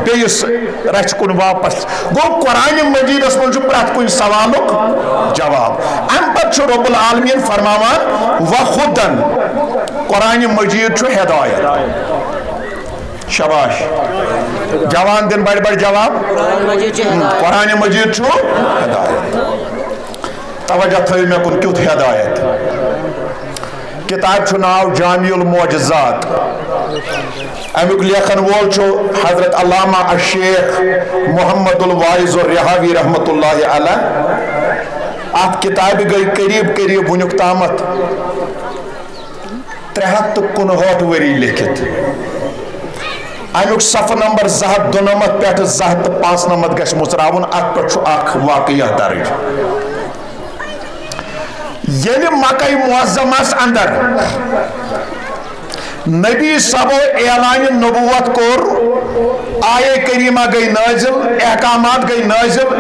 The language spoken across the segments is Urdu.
بیس رچ کن واپس گو قرآن مجیدس من پرت کن سوالک جواب ام پتہ رب العالمین فرماوان وخدن قرآن مجید ہدایت شباش جوان دن بڑ بڑ جواب قرآن مجید ہدایت توجہ تھو مے کن کیت ہدایت کتاب ناو جامع المعجزات امیک لیکن وول حضرت علامہ الشیخ محمد الواعظ الرہاوی رحمت اللہ علیہ ات کتاب گئی قریب قریب ونیک تامت 359 وری لیکھت امیک صفحہ نمبر 292 پہ 295 گھس مچراون ات پہ اخ واقعہ درج یل مکہ معظمس اندر نبی صبو اعلان نبوت کور آیے کریمہ گئی نازل احکامات گئی نازل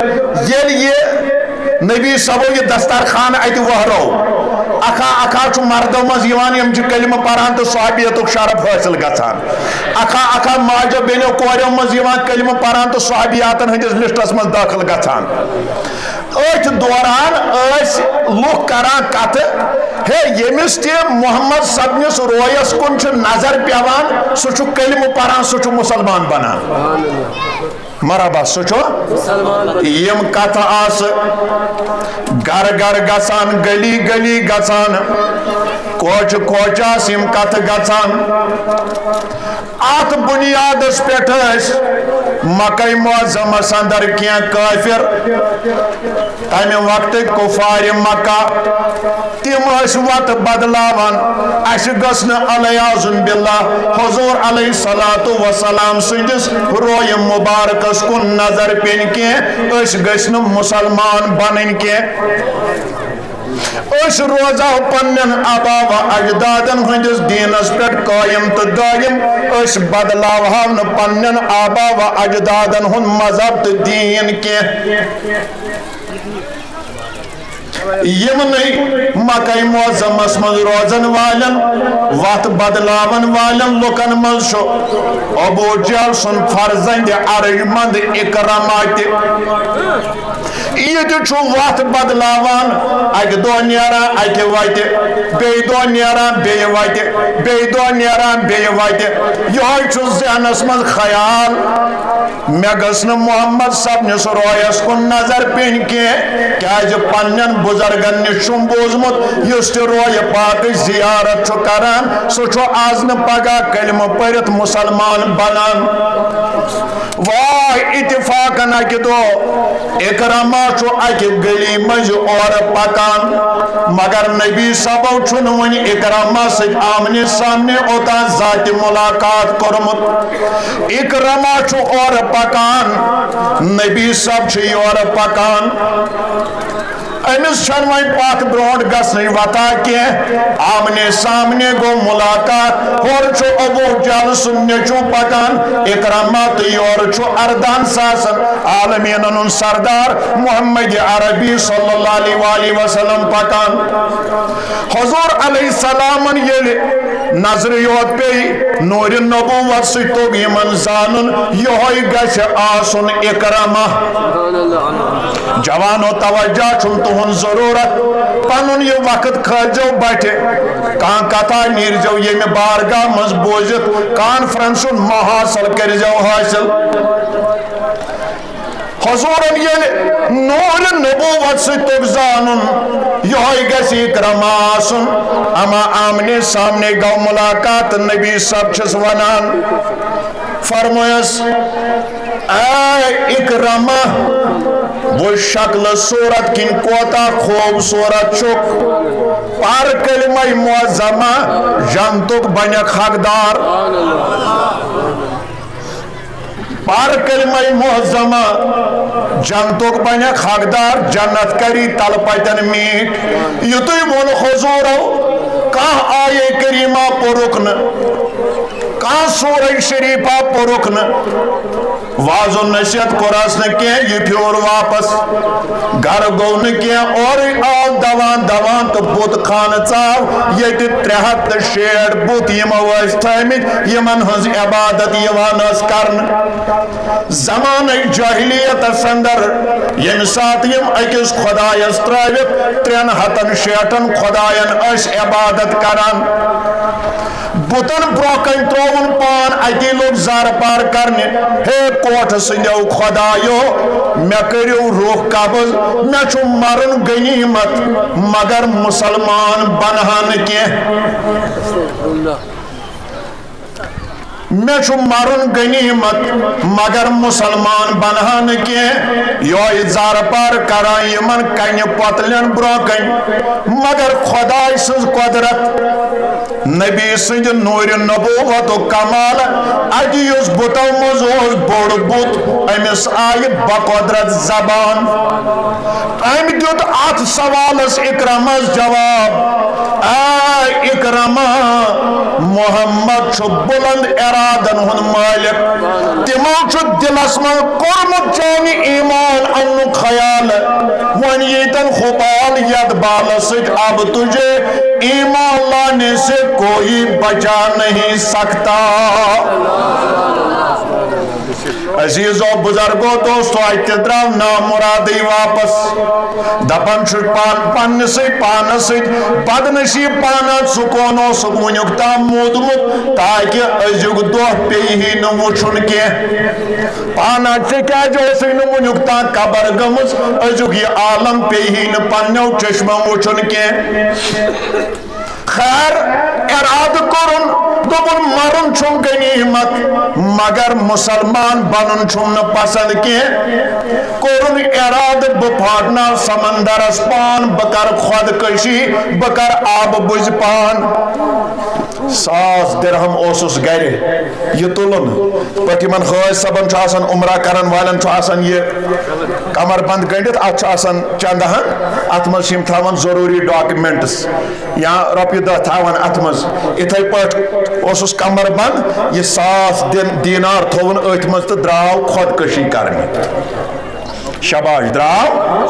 یل یہ نبی صبو یہ دسترخوان ات وہرو اکھا اکھا چھ مردو مز یوان یم چھ کلمہ پران تو صحابیتک شرف حاصل گژھان اکھا اکھا ماجو بینو کوریو مز یوان کلمہ پران تو صحابیاتن ہندس لسٹس مز داخل گژھان ات دوران اس لوک کران کت ہے یمس تہ محمد صبنس رویس کن چھ نظر پیوان سہ چھ کلمہ پران سہ چھ مسلمان بنان مرحبا سہ چھ یم کت آس گر گر گژھان گلی گلی گژھان کوچ کوچاس یم کت گژھان ات بنیادس پہ مکہ معظمس اندر کیا کافر تمہ وقت کفار مکہ تم وت بدلاوان اس گھن علیہ باللہ حضور علیہ الصلوۃ والسلام سندس روی مبارکس کن نظر پین کی اس گھن مسلمان بنن کی اس روزہ پنن آبا و اجدادن ہندس دینس پہ قائم تو دائم اس بدلاوہ پنن آبا و اجدادن ہند مذہب تو دین کی یمن مکہ معظمس من روزن والن وت بدلاون والن لکن من ابو جہل سن فرزند ارجمند اکرمہ یہ وت بدلاوان اکہ دہ نیران اکہ وتہ بیٚیہِ دۄہ نیران بیٚیہِ وتہ بیٚیہِ دۄہ نیران بیٚیہِ وتہ یہوے ذہنس من خیال مے گژھ نہٕ محمد صبنس رویس کن نظر پین کینٛہہ کیازِ پننٮ۪ن بزرگن نش چھُم بوٗزمُت یُس تہِ رویہِ پاکٕچ زیارت چھُ کران سُہ چھُ آز نہٕ پگاہ کلمہٕ پٔرِتھ مسلمان بنان واے اتفاقن اکہ دۄہ اکرمہ چھُ اکہ گلی مز اور پکان مگر نبی صبو چھُنہٕ وۄنۍ اکرمہ سۭتۍ آمنے سامنے اوتان ذات ملاقات کوٚرمُت اکرمہ چھُ اور پکان نبی صب چھُ یور پکان امس چھن وۄنۍ پتھ برونٛٹھ گژھنٕچ وتہ کینٛہہ آمنے سامنے گو ملاقات ہور چھُ ابو جہل سُنٛد نیٚچوٗ پکان اکرمہ تہٕ یورٕ چھُ اردہن ساسن عالمیٖنن ہُنٛد سردار محمد عربی صلی اللہ علیہ وآلہ وسلم پکان حضور علیہ السلامن ییٚلہِ نظرِ یوت پیٚیہِ نوٗرِ نبوت سۭتۍ توٚگ یِمن زانُن یِہوے گژھِ آسُن اکرمہ جوانو توجہ چھُم تُہُنٛد ضروٗرت پنُن یہِ وقت کھٲلزیو بٹھِ کانٛہہ کتھا نیٖرزیو ییٚمہِ بارگاہ منٛز بوٗزِتھ کانفرنسُن محاصل کٔرزیو حٲصِل حضورن ییٚلہِ نوٗرِ نبوت سۭتۍ توٚگ زانُن یِہوے گژھِ اکرمہ آسُن اما آمنے سامنے گو ملاقات نبی صب چھس ونان فرمایس اے اکرمہ وہ شکل صورت کن کوتا خوبصورت چھک پر کلمہ معظمہ جنتک بنیک حقدار پر کلمہ معظمہ جنتک بنیک حقدار جنت کری تل پتن میٹ یتوی وون حضورو کہاں آیے کریمہ پورک کان سورہ شریفہ پورک نا واض و نصیحت کورس نا کی یہ پھیور واپس گھر گو نا کی اور آو دوان دوان تو بت خانہ ژاو یہ 360 بت یمو ٲسۍ تھٲمٕتۍ یمن ہنز عبادت یوان ٲس کرنہٕ زمانہ جاہلیتس اندر یم سات یم اکس خدایس ترٲوِتھ 360 خداین ٲسۍ عبادت کران بتن برونٛہہ تروون پان اتی لوگ زار پار کرنے ہے کوٹ سندیو خدایو مے کریو روح قبض مے چھُ مرن غنیمت مگر مسلمان بنہان کی میں چھُ مرن غنیمت مگر مسلمان بنہان کی یہ زار پار کران یمن کنہ پتلن برونٛہہ کن مگر خدای سٕنٛز قدرت نبی سند نور نبوت و کمال اتی اس بتو مز بوڑ بت امس آئی بقدرت زبان ام دیت ات سوالس اکرمس جواب اے اکرما محمد چھ بلند ارادن ہن مالک تمو چھ دلس من کورمت چانی ایمان ان خیال ون یتن خبال ید بال سک اب تجھے ایمان لانے سے کوئی بچا نہیں سکتا عزیز و بزرگو دوستو اتہ درو نامرادی واپس دپن پنس پانس بدنصیب پانا سکون اوسک ونیک تام مودمت تاکہ ازیک دہ پیہی نہ وچھن کی پانا کیاز ونیک تام قبر گمز ازیک یہ عالم پیہی نہ پنو چشمہ وچھن کی خیر اراد کرن دبن مرن چھم غنیمت مگر مسلمان بنن چھم نہ پسند کی کرن اراد بپھاٹنا سمندرس پان بکر خودکشی بکر آب بز پان 100 درہم اوسس گرِ یہ تلن پتہ یمن خٲج صبن چھُ آسان عمرہ کرن والن چھُ آسان یہ کمر بند گنڈت ات چھُ آسان چندہن ات مز یم تھاون ضروری ڈاکیومنٹس یا رۄپیہِ دہ تھاون ات مز اتھے پٲٹھۍ اوسس کمر بند یہ 100 دینار تھوون اتھ مز تو درٛاو خودکشی کرنے شاباش درٛاو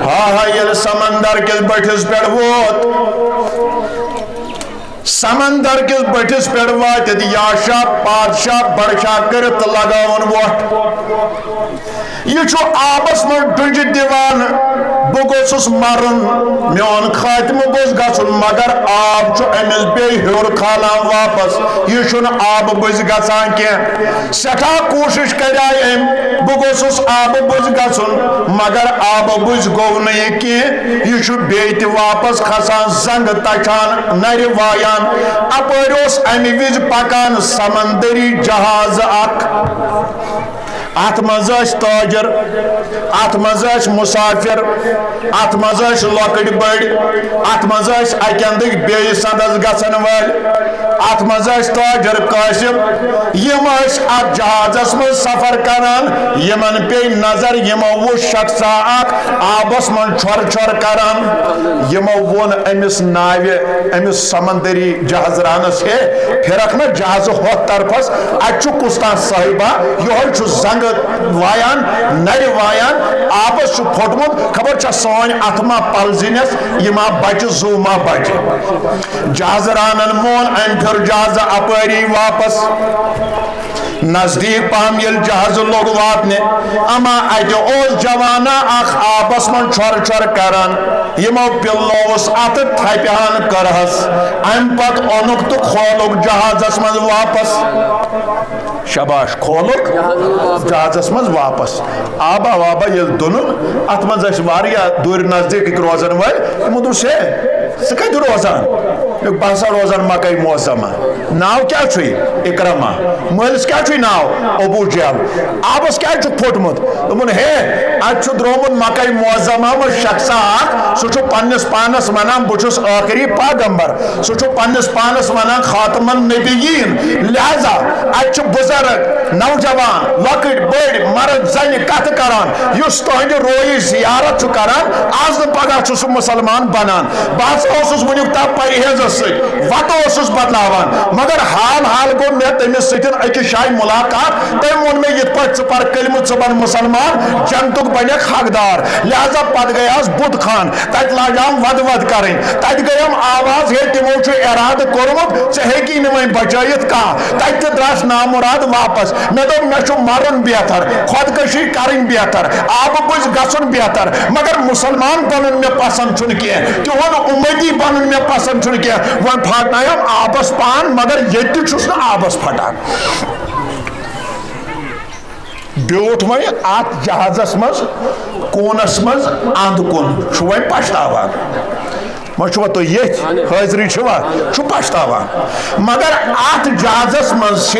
ہا ییٚلہِ سمندر کِس بٔٹھِس پٮ۪ٹھ ووت سمندر کس بٹھس پہ وات یاشا بادشاہ بڑشاہ کرت لگاون ووٹ یہ آبس من ڈنج دیوان بہ گوسس مرن میون خاتمہ گوس گژھن مگر آب امس بیٚیہِ ہیور کھالان واپس یہ آب بز گژھان کی سٹھا کوشش کرے ام بہ گوسس آب بز گژھن مگر آب بز گو نہ کی یہ بیٚیہِ تہِ واپس کھسان زنگ تچان نر وایان اپر امہ وز پکان سمندری جہاز اخ ات مز تاجر ات مز مسافر ات مز لکٹ بڑ ات مز اکہ اندک بیس سندس گھن ول ات مز تاجر قاسم یم ات جہازس من سفر کران یمن پہ نظر یمو و شخصا اخ آبس من چھور چھور کران یمو ون امس ناوِ امس سمندری جہاز رانس ہے پھرک نا جہاز ہوت طرفس ات کستان صاحبہ یہ زنگ وایان نر وایان آبس پھٹمت خبر چھ سون ات ما پلزنس یہ ما بچ زو ما بچ جہاز رانن مون ام پھر جہاز اپری واپس نزدیک پہم یل جہاز لوگ واتنے اما اتہ اوس جوانا اخ آبس من چھور چھور کران یمو پلوس ات تھپہان کرہس ام پت اونک تو کھولک جہازس من واپس شاباش کھولک جہازس من واپس آبا وابا یل دنن ات من واریاہ دور نزدیک روزن ول تمو دوس ہے ثہ کتہ روزان بہ ہسا روزان مکئی موسما ناو کیا چھُے اکرما مٲلِس کیا چھُے ناو ابو جہل آبس کیا چھُ پھوٹمُت دوٚپُن ہے اتھ چھُ درٛومُت مکئی موسما منٛز شخصا اکھ سُہ چھُ پننس پانس ونان بہٕ چھُس ٲخری پیغمبر سُہ چھُ پننس پانس ونان خاتم النبیین لہذا اتھ چھُ بزرگ نوجوان لۄکٕٹۍ بٔڑۍ مرد زنہِ کتھٕ کران یُس تُہنٛدِ رویہِ زیارت چھُ کران آز نہٕ پگاہ چھُ سُہ مسلمان بنان بہٕ ہسا اوسُس وٕنیُک تام پرہیزس سۭتۍ وتہٕ اوسُس بدلاوان مگر حال حال گو میں تمس ستن اکس جائے ملاقات تم وون میں یت پہ ثر کلمہ ثہ بن مسلمان جنتک بنک حقدار لہذا پتہ گیاس بت خان تت لاجام ود ود کریں تت گیم آواز ہے تمو ارادہ کورمت ژے ہیکی نہ وۄنۍ بچائت کانٛہہ تت تہ دراس نامراد واپس مے دوٚپ مے چھُ مرُن بہتر خودکشی کریں بہتر آب بُز گژھُن بہتر مگر مسلمان بنُن مے پسند چھُنہٕ کینٛہہ تِہُنٛد اُمتی بنُن مے پسند چھُنہٕ کینٛہہ وۄنۍ پھاٹنایم آبس پان مگر ییٚتہِ تہِ چھُس نہٕ آبس پھٹان بیوٗٹھ وۄنۍ اتھ جہازس منٛز کوٗنس منٛز اند کُن چھُ وۄنۍ پشتاوان وۄنۍ چھُوا تُہۍ ییٚتھۍ حٲضری چھُوا چھُ پشتاوان مگر اتھ جہازس منٛز چھِ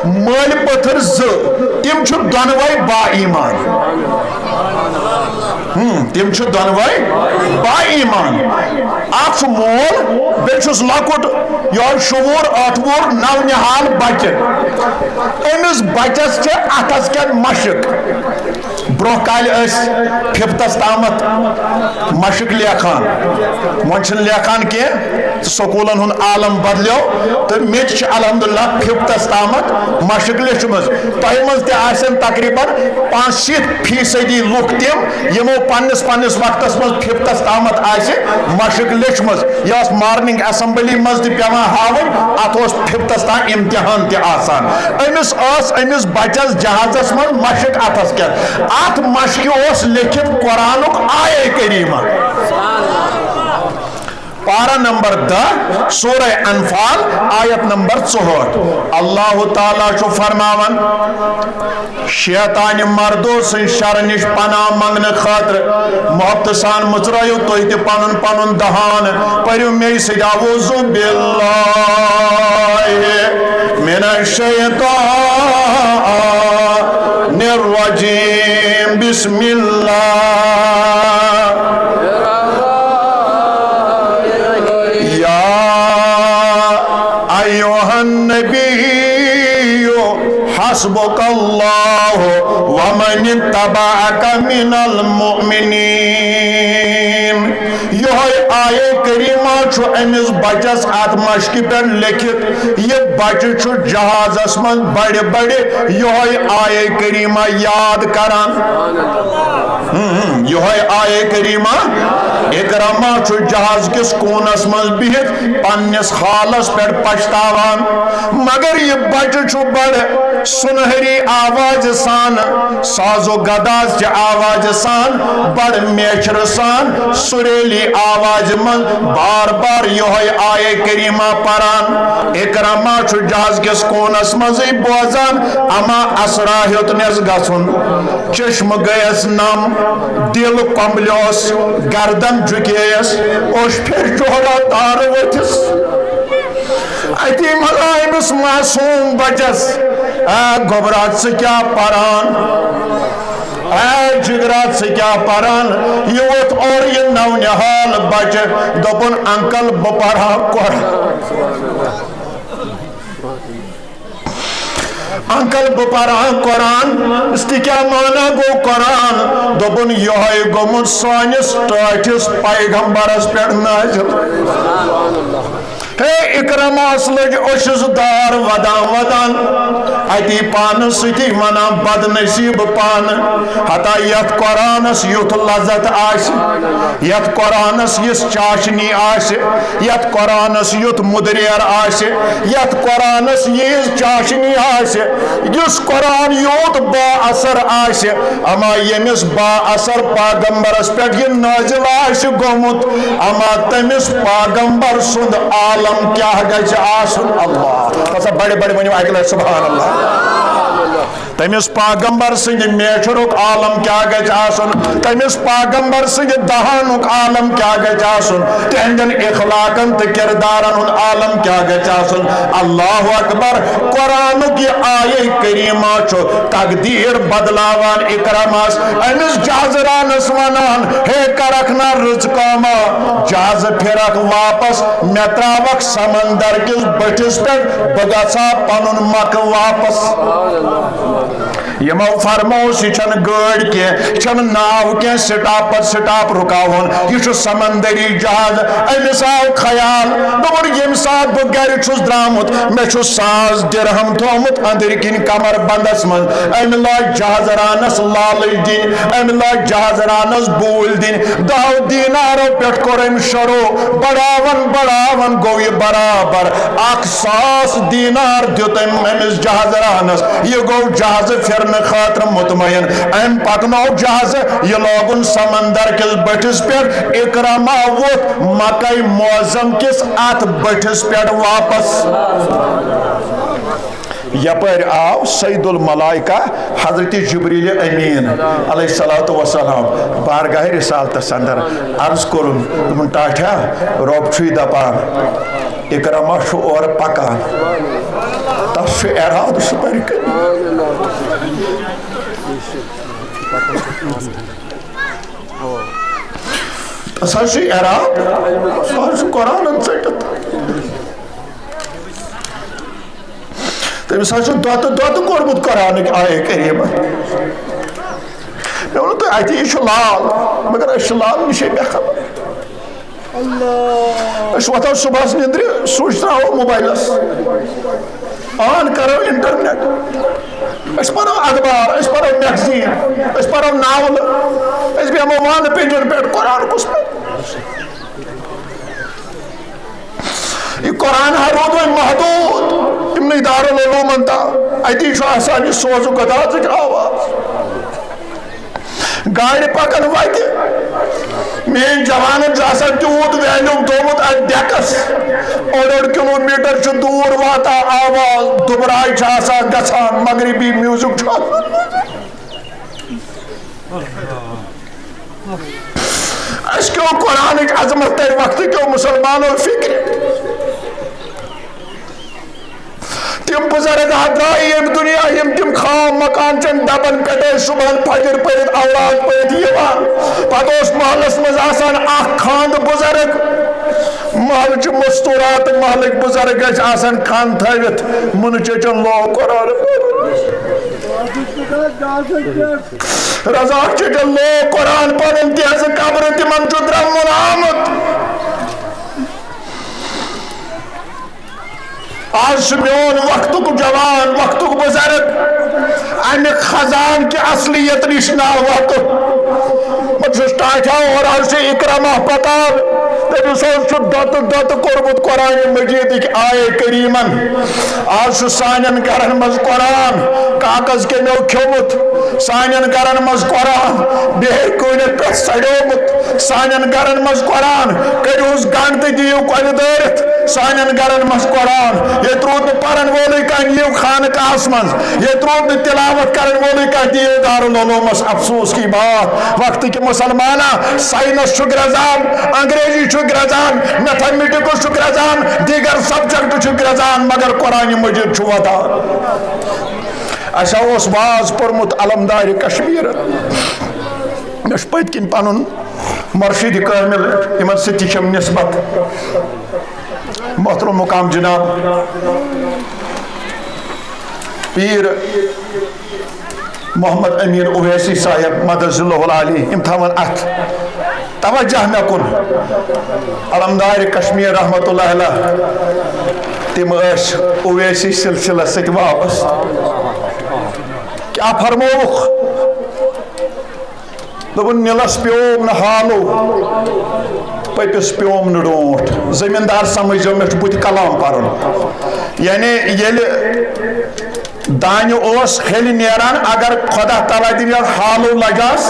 مٲلۍ پٔتھٕر زٕ تِم چھِ دۄنوَے با ایمان تم چھِ دۄنوَے با ایمان اکھ چھُ مول بیٚیہِ چھُس لۄکُٹ یہوے شوٗر 8 وُہُر نونِحال بچہِ أمِس بچس چھِ اتھس کٮ۪تھ مشق برونٛہہ کالہِ ٲسۍ 5th تامتھ مشق لیکھان وۄنۍ چھِنہٕ لیکھان کینٛہہ سکوٗلن ہُنٛد عالم بدلیو تہٕ مےٚ تہِ چھِ الحمدللہ 5th تامتھ مشق لیچھمٕژ تۄہہِ منٛز تہِ آسن تقریٖباً 75% لُکھ تِم یِمو پننس وقتس منٛز 5th تامتھ آسہِ مشق لیچھمٕژ یہِ ٲس مارننگ اسمبلی منٛز تہِ پیوان ہاوٕنۍ اتھ اوس 5th تام امتحان تہِ آسان أمِس ٲس أمِس بچس جہازس منٛز مشق اتھس کٮ۪تھ اتھ مشقہِ اوس لیکھِتھ قرآنُک آیے کریٖمہ پارہ نمبر 10 سورہ انفال آیت نمبر 64 اللہ تعالیٰ چھُ فرماوان شیطان مردو سن شر نش پناہ منگنہ خاطر محبت سان مچرٲیِو تُہۍ تہِ پنُن پنُن دہان پٔرِو مے سۭتۍ اعوذ باللہ من الشیطان الرجیم بسم اللہ النبی حسبک اللہ ومن اتبعک من المؤمنین یہ آیے کریمہ چھو امس بچس ات مشقہِ پہ لیکھت یہ بچہ چھو جہازس من بڑے بڑے یہ آیے کریمہ یاد کران یہ آیے کریمہ اکرامہ چھو جہاز کس کونس من بہت پنس حالس پہ پشتاوان مگر یہ بچہ چھو بڑ سنہری آواز سان سازو گداز چہ آواز سان بڑ میچر سان سریلی آواز من بار بار یہ آیے کریمہ پران اکرامہ چھو جہاز کس کونس من بوزان اما اسرا ہیوتنس گھن چشم گیس نم دل کمبلیوس گردن جھکیس اوش پھر چوڑا تار وتھس اتی ملائمس معصوم بچس گبرات سے کیا پران جگرات سے کیا پران یہ ووت اور یہ نونحال بچہ دپن انکل بہ پرہا انکل بہ پرہا قرآن اس کی کیا مانا گو قرآن دپن یہ گومت سانس ٹاٹھس پیغمبرس پہ نازل ہے اکرماس لج اشز دار ودان ودان اتی پان ستی ونا بد نصیب پان حتا یت قرآنس یت لذت آس یت قرآنس یس چاشنی آس یت قرآنس یت مدریر آس یت قرآنس یس چاشنی آس یس قرآن یوت با اثر آس اما یمس با اثر پاغمبرس پہ یہ نازل آس گومت اما تمس پاغمبر سند عالم کیا گژھِ آسُن اللہ تسا بڑے بڑے ونیو اکہِ لٹہِ سبحان اللہ تمس پاغمبر سند میچرک عالم کیا گژھِ آسُن تمس پاغمبر سند دہانک عالم کیا گژھِ آسُن تہندین اخلاقن تہ کردارن ہند عالم کیا گژھِ آسُن اللہ اکبر قرآنک یہ آیے کریمہ چھُ تقدیر بدلاوان اکرمس امس جازرانس ونان ہے کرکھ نا رٕژ کٲما جاز پھرکھ واپس مے تراوکھ سمندر کس بٹھس پہ بہ گژھا پنن مکہ واپس یمو فرموس یہ چھن گاڑی کی چھن ناو کی سٹاپ پر سٹاپ رکاون یہ سمندری جہاز امس آو خیال دور یم سات بہ گر چھس درامت میں چھس 100 درہم تھومت اندر کن کمر بندس من ام لاگ جہاز رانس لالچ دن ام لاگ جہاز رانس بول دن 10 دینارو پہ کور ام شروع بڑاون گو یہ برابر 100 دینار دیت امس جہاز رانس یہ گو جہاز پھرن خاطر مطمئن ام پکنو جہاز یہ لوگن سمندر کس بٹس پہ اکرما ووت مکہ معظم کس ات بٹس پہ واپس یپر آو سید الملائکہ حضرت جبریل امین علیہ الصلوۃ والسلام بارگاہ رسالتس اندر عرض کرن تمن ٹاٹھا رب چھ دپان اکرما چھ اور پکان تس چھ اراد سپر تس چھ اراد سہ قرآن ژٹت تمس دۄد کوٚرمُت قرآنٕکۍ آیے کریٖمہ مےٚ ووٚن تۄہہِ اَتہِ یہِ چھُ لال مگر أسۍ چھِ لال نِشے مےٚ خبر أسۍ وۄتھو صُبحس نِندرِ سُچ ترٛاوو موبایلس آن کرو انٹرنیٹ أسۍ پرو اخبار أسۍ پرو میگزیٖن أسۍ پرو ناولہٕ أسۍ بیٚہمو وانہٕ پیٚنٛجن پٮ۪ٹھ قرآن کُس پرِ یہ قرآن روٗد وۄنۍ محدوٗد یِمنٕے دارالعلوٗمن تام اتی چھُ آسان یہِ سوزُک گدازٕچ آواز گاڑِ پکان وتہِ میٲنۍ جوانن چھُ آسان تیوٗت ویلیوم تھومُت اتھ ڈیکس اوٚڑ کِلوٗمیٖٹر چھُ دوٗر واتان آواز دُبراے چھِ آسان گژھان مغربی میوٗزک چھُ اسہِ کیو قرآنٕچ عظمت ترِ وقتہٕ کیو مُسلمانو فکرِ تم بزرگ درائے یم دنیا یم تم خام مکان چن دبن پہ صبح فجر پڑھ اولاد پہ پتہ محلس مز آسان اخ خاند بزرگ محل مستورات محلک بزرگ آسان خان تھوت من چچن لو قرآن رزاق چچن لو قرآن پڑھن تہذ قبر تمن درمن آمت آج میون وقتک جوان وقتک بزرگ امہ خزان کی اصلیت نش نا وقت بہت ٹاٹھا اور آج اکرما پکان تمس دت کورمت قرآن مجید آئے کریمن آج سانن گرن مز قرآن کاغذ کمو کھومت سانن گرن مز قرآن بہر کونت پہ سڑومت سانن گرن مز قرآن کروس گنڈ دیو کل دارت سانن گرن مز قرآن یہ ترود پرن وول کان دیو خانقاہس مز یہ ترود تلاوت کرن وول کان دیو دارالعلومس افسوس کی بات وقت کے مسلمانہ سائنس چھ گرزان انگریزی چھ گرزان میتھمیٹکس چھ گرزان دیگر سبجیکٹ چھ گرزان مگر قرآن مجید چھ واتان اسا اوس واز پورمت علمدار کشمیر مش پت کن پنن مرشد کامل یمن ستی چھم نسبت محترم مقام جناب پیر محمد امین اویسی صاحب مدد اللہ العالی ام تھاون ات توجہ مے کن علمدار کشمیر رحمت اللہ علیہ تم اس اویسی سلسلہ ست واپس کیا فرموک دپن نلس پیوم نہ حالو پتس پیوم نہ ڈونٹ زمیندار سمجھو مے بت کلام پرن یعنی یل دانہ اوس کھیل نیران اگر خدا تعالیٰ دن حالو لگاس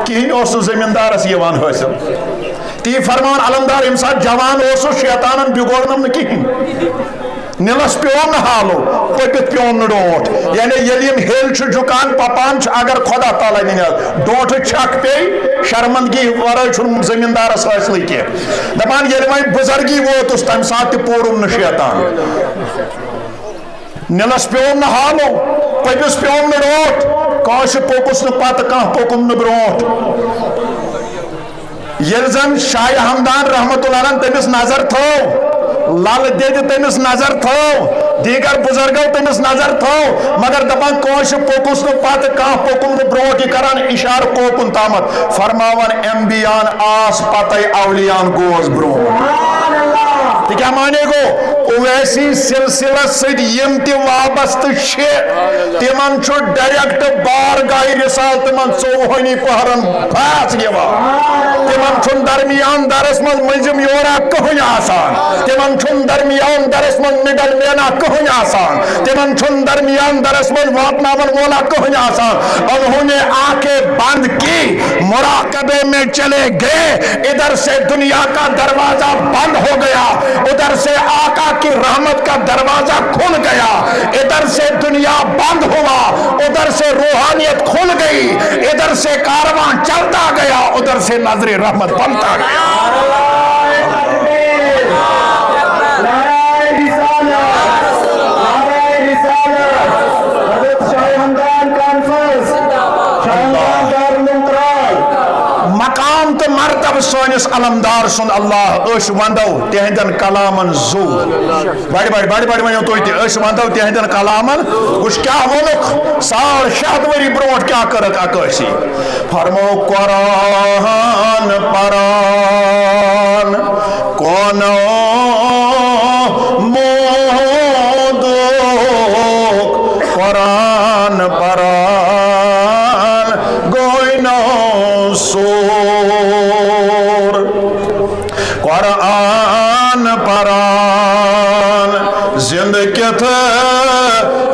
کہین اوس زمیندارس یوان حاصل تی فرمان علمدار یم سات جوان اوسو شیطانن بگوڑنم نہ کہین نلس پیوم نہ حالو پکت پیوم نہ ڈونٹ یعنی یل یم ہیل جھکان پپان اگر خدا تعالیٰ دن ڈونٹ چھک پی شرمندگی ورائے چھن زمیندارس حاصل کی دپان یل وی بزرگی ووتس تم سات پورم نہ شیطان نلس پیوم نہ حالو پکس پیوم نہ ڈونٹ کاش پوکس نہ پت کان پوکم نہ برونٹ یل زن شاہ ہمدان رحمت اللہ علیہ تمس نظر تھو لل دید تمس نظر تھو دیگر بزرگو تمس نظر تھو مگر دپان کوش پوکس نو پت کان پوکم نو بروٹ یہ کران اشار کوکن تامت فرماون انبیان آس پتہ اولیان گوز بروٹ تو کیا مانے گو اویسی سلسلہ سید یم تی وابست شے تمن چھو ڈائریکٹ بارگاہ رسالت تمن چوہنی پہرن پاس گیوا تمن چھن درمیان درس من منزم یورا کہن آسان تمن چھن درمیان درس من مڈل مینا کہن آسان تمن چھن درمیان درس من واتناون وولا کہن آسان انہوں نے آنکھیں بند کی مراقبے میں چلے گئے ادھر سے دنیا کا دروازہ بند ہو گیا ادھر سے آقا کی رحمت کا دروازہ کھل گیا ادھر سے دنیا بند ہوا ادھر سے روحانیت کھل گئی ادھر سے کارواں چلتا گیا ادھر سے نظر رحمت بنتا گیا مقام تو مرتب سونس علمدار سن اللہ اش وندو تہندن کلامن زو بڑی بڑی بڑی بڑی ونو تویتی اش وندو تہندن کلامن اس کیا ونک سال شہد وری بروٹ کیا کرک اکاسی فرمو قرآن پران کونو مودو قرآن پران گوینو سور قرآن پران زندگیت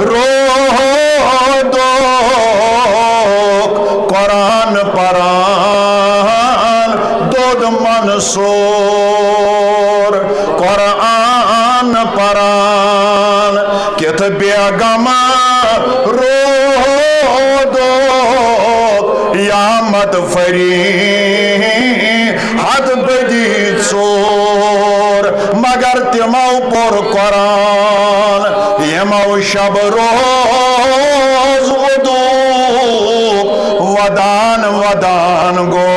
روح دو قرآن پران دود منصور قرآن پران کت بیگم روح دو یامت فری حد بدی چور مگر تمو پر قرآن یمو شب روز ودو ودان ودان گو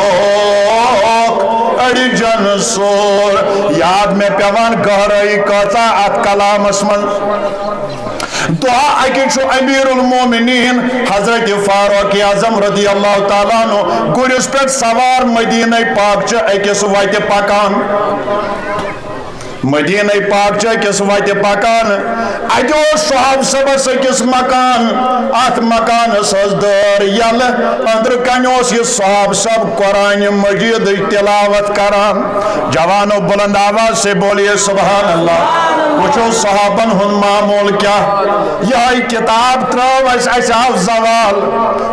اڑی جن سور یاد میں پیوان گہرائی کتا ات کلام اسمن دعا اکن شو امیر المومنین حضرت فاروق اعظم رضی اللہ تعالیٰ عنہ گرس پہ سوار مدینہ پاک چھ اکس وات پکان مدینہ پاک چھ اکس وات پکان اتو صحاب صبس اکس مکان ات مکان سزدار یل اندر کنوس یہ صحاب سب قرآن مجید تلاوت کران جوانو بلند آواز سے بولیے سبحان اللہ وچو صحابن ہن معمول کیا یہ کتاب ترو اس آو زوال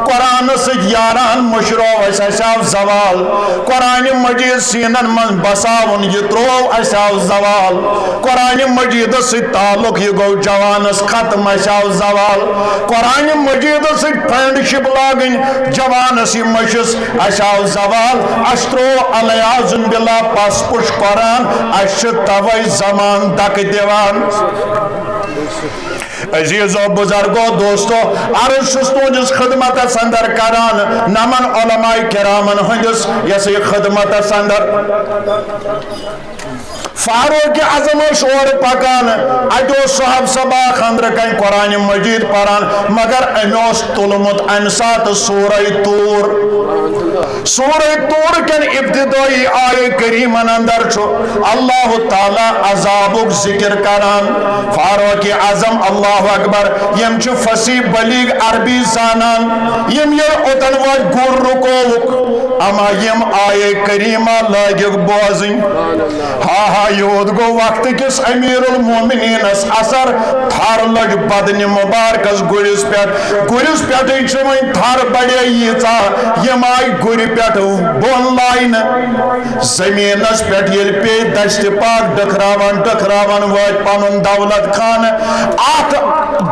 قرآن سید یاران مشرو اس آو زوال قرآن مجید سینن من بساون یہ ترو اس آو زوال قرآن مجید سید تعلق یہ گو جوانس ختم اس آو زوال قرآن مجید سید فرینڈشپ لاگن جوانس یہ مشس اس آو زوال اشترو علیازن باللہ پس پش قرآن اش توی زمان دک دیوان عزیز و بزرگو دوستو عرض شستو جس خدمت سندر کران نمن علماء کرامن ہنجس یسی خدمت سندر فاروق اعظم شور پکان اتو صاحب صبا خندر کن قرآن مجید پران مگر امیوس تلمت انسات سورہ تور سورہ تور کن ابتدائی آئے کریمن اندر چھو اللہ تعالی عذابک ذکر کران فاروق اعظم اللہ اکبر یم چھو فصیح بلیغ عربی زانان یم یہ اتن وقت گر رکوک اما یم آئے کریمہ لاگک بوزن ہاں یود گو وقت کس امیر المومنین اس اثر تھار لگ بدن مبارکس گریس پیٹ چوئن تھار بڑے ییچا یم آئی گری پیٹ بون لائن زمین اس پیٹ یل پی دشت پاک ڈکھراوان وائد پانون دولت خان آت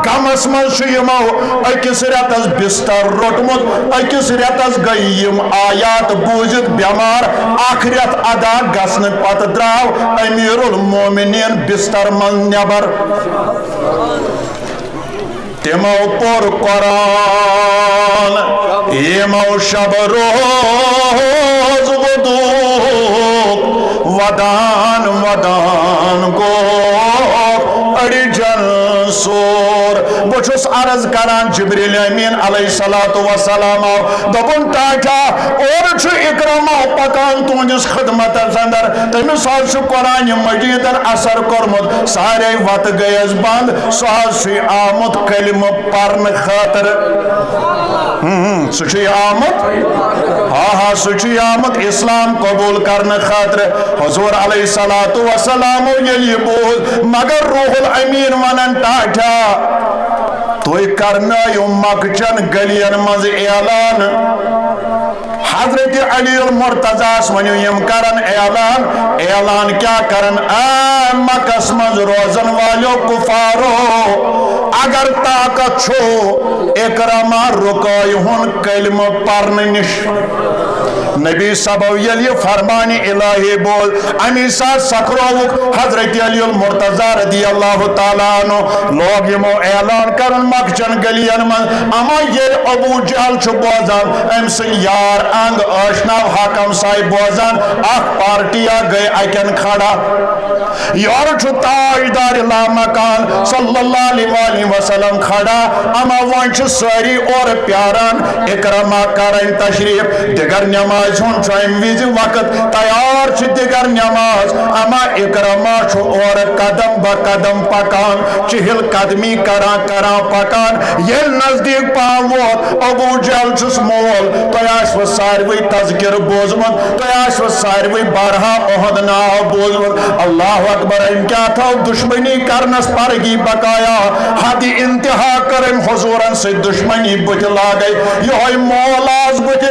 گمس من شیمو اکس ریتس بستر روٹمت اکس ریتس گئیم آیات بوزت بیمار آخریت ادا گسن پت دراو امیر المومنین بستر من نبر تمو پر قرآن یمو شب روز ودو ودان ودان گو اڑی جن عرض کران جبریل امین علیہ الصلوۃ والسلام دپن ٹاٹا اور اکرما پکان تہندس خدمت اندر تمس حظ قرآن مجیدن اثر کورمت سارے وت گیس بند سہ حظ آمت کلمہ پرن خاطر سہ آمت ہاں سہ آمت اسلام قبول کرنے خاطر حضور علیہ الصلوۃ والسلام یہ بوز مگر روح الامین ونن ٹاٹا تھی کرنائیو مکچن گلین مز اعلان حضرت علی المرتضی ونیو یم کرن اعلان کیا کرن اے مکس مز روزن والو کفارو اگر طاقت چھو اکرما رکائی ہن کلمہ پرن نش نبی صبو یلی فرمان الہی بول امی ساتھ سکروک حضرت علی المرتضی رضی اللہ تعالیٰ عنہ لوگ یمو اعلان کرن مکچن گلین من اما یہ ابو جہل چھو بوزان ام سن یار انگ آشنا حاکم سائی بوزان اخ پارٹیا گئے اکن کھڑا یار چھو تاجدار لا مکان صلی اللہ علیہ وسلم کھڑا اما وانچ ساری اور پیاران اکرما کرن تشریف دیگر نماز ہون چھوئم ویزی وقت تیار چھ دیگر نماز اما اکرما چھو اور قدم با قدم پکان چہل قدمی کران پکان یہ نزدیک پاوت ابو جہل چھس مول تیاس و ساروی تذکر بوزمت تیاس و ساروی بارہا احد ناو بوزمت اللہ اکبر ان کیا تھا دشمنی کرنس پرگی بقایا حد انتہا کرن حضورن سے دشمنی بت لاگئی یہ مولاز بت